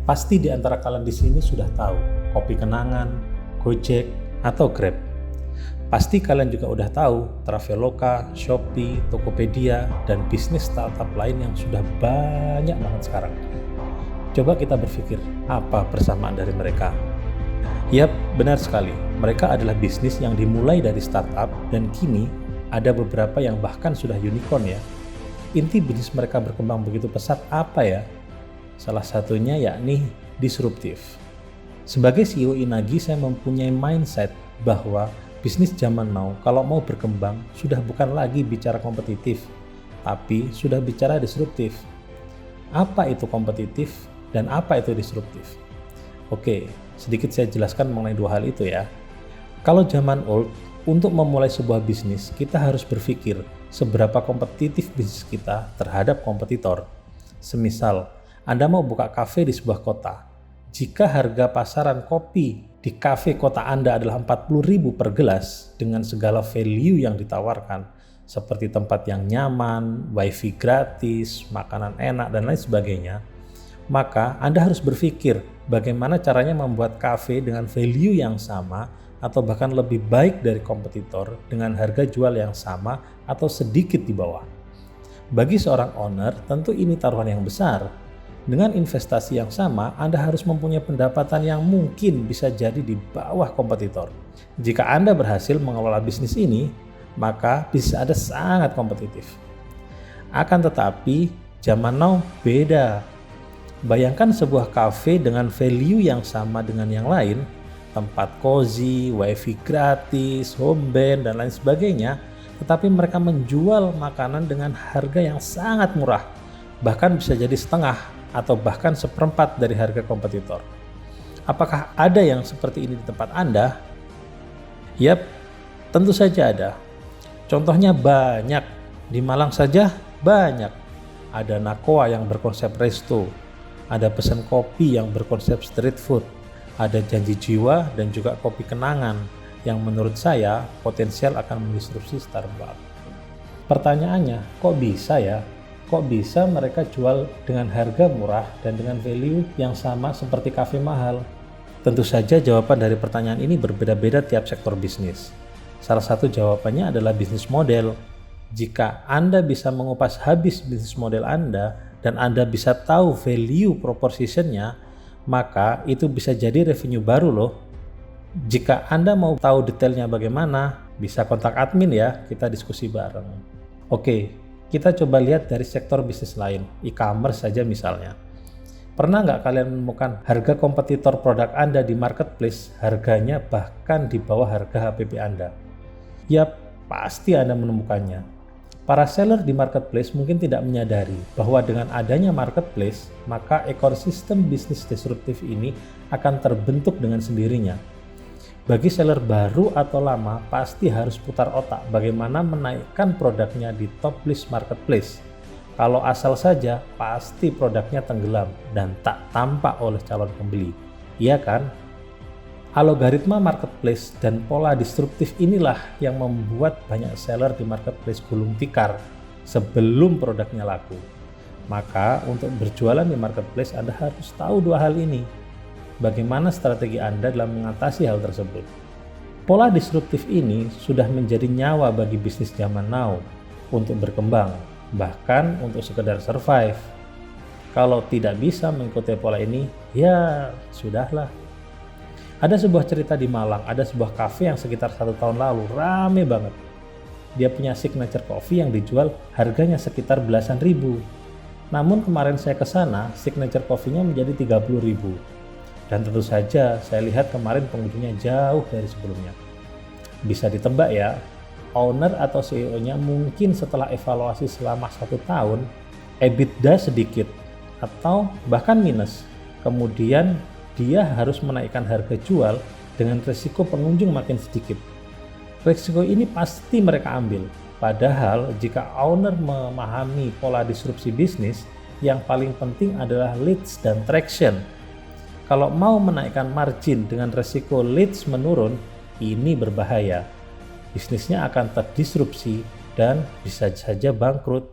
Pasti di antara kalian di sini sudah tahu Kopi Kenangan, Gojek, atau Grab. Pasti kalian juga udah tahu Traveloka, Shopee, Tokopedia, dan bisnis startup lain yang sudah banyak banget sekarang. Coba kita berpikir, apa persamaan dari mereka? Yap, benar sekali. Mereka adalah bisnis yang dimulai dari startup dan kini ada beberapa yang bahkan sudah unicorn ya. Inti bisnis mereka berkembang begitu pesat apa ya? Salah satunya yakni disruptif. Sebagai CEO Inagi, saya mempunyai mindset bahwa bisnis zaman now kalau mau berkembang sudah bukan lagi bicara kompetitif, tapi sudah bicara disruptif. Apa itu kompetitif dan apa itu disruptif? Oke, sedikit saya jelaskan mengenai dua hal itu ya. Kalau zaman old, untuk memulai sebuah bisnis, kita harus berpikir seberapa kompetitif bisnis kita terhadap kompetitor. Semisal, Anda mau buka kafe di sebuah kota. Jika harga pasaran kopi di kafe kota Anda adalah 40.000 per gelas dengan segala value yang ditawarkan, seperti tempat yang nyaman, wifi gratis, makanan enak, dan lain sebagainya, maka Anda harus berpikir bagaimana caranya membuat kafe dengan value yang sama atau bahkan lebih baik dari kompetitor dengan harga jual yang sama atau sedikit di bawah. Bagi seorang owner, tentu ini taruhan yang besar. Dengan investasi yang sama, Anda harus mempunyai pendapatan yang mungkin bisa jadi di bawah kompetitor. Jika Anda berhasil mengelola bisnis ini, maka bisnis Anda sangat kompetitif. Akan tetapi, zaman now beda. Bayangkan sebuah kafe dengan value yang sama dengan yang lain, tempat cozy, wifi gratis, home band, dan lain sebagainya, tetapi mereka menjual makanan dengan harga yang sangat murah, bahkan bisa jadi setengah atau bahkan seperempat dari harga kompetitor. Apakah ada yang seperti ini di tempat Anda? Yap, tentu saja ada. Contohnya banyak, di Malang saja banyak. Ada Nakoa yang berkonsep resto, ada Pesan Kopi yang berkonsep street food, ada Janji Jiwa dan juga Kopi Kenangan yang menurut saya potensial akan mendisrupsi Starbucks. Pertanyaannya, kok bisa ya? Kok bisa mereka jual dengan harga murah dan dengan value yang sama seperti kafe mahal? Tentu saja jawaban dari pertanyaan ini berbeda-beda tiap sektor bisnis. Salah satu jawabannya adalah bisnis model. Jika Anda bisa mengupas habis bisnis model Anda dan Anda bisa tahu value propositionnya, maka itu bisa jadi revenue baru loh. Jika Anda mau tahu detailnya bagaimana, bisa kontak admin ya, kita diskusi bareng. Oke, kita coba lihat dari sektor bisnis lain, e-commerce saja misalnya. Pernah nggak kalian menemukan harga kompetitor produk Anda di marketplace harganya bahkan di bawah harga HPP Anda? Yap, pasti Anda menemukannya. Para seller di marketplace mungkin tidak menyadari bahwa dengan adanya marketplace, maka ekosistem bisnis disruptif ini akan terbentuk dengan sendirinya. Bagi seller baru atau lama, pasti harus putar otak bagaimana menaikkan produknya di top list marketplace. Kalau asal saja, pasti produknya tenggelam dan tak tampak oleh calon pembeli. Iya kan? Algoritma marketplace dan pola disruptif inilah yang membuat banyak seller di marketplace gulung tikar sebelum produknya laku. Maka untuk berjualan di marketplace Anda harus tahu dua hal ini. Bagaimana strategi Anda dalam mengatasi hal tersebut? Pola disruptif ini sudah menjadi nyawa bagi bisnis zaman now untuk berkembang, bahkan untuk sekedar survive. Kalau tidak bisa mengikuti pola ini, ya sudahlah. Ada sebuah cerita di Malang, ada sebuah kafe yang sekitar 1 tahun lalu rame banget. Dia punya signature coffee yang dijual harganya sekitar belasan ribu. Namun kemarin saya ke sana, signature coffee-nya menjadi 30.000. Dan tentu saja saya lihat kemarin pengunjungnya jauh dari sebelumnya. Bisa ditebak ya, owner atau CEO-nya mungkin setelah evaluasi selama 1 tahun, EBITDA sedikit atau bahkan minus. Kemudian dia harus menaikkan harga jual dengan resiko pengunjung makin sedikit. Resiko ini pasti mereka ambil. Padahal jika owner memahami pola disrupsi bisnis, yang paling penting adalah leads dan traction. Kalau mau menaikkan margin dengan resiko leads menurun, ini berbahaya. Bisnisnya akan terdisrupsi dan bisa saja bangkrut.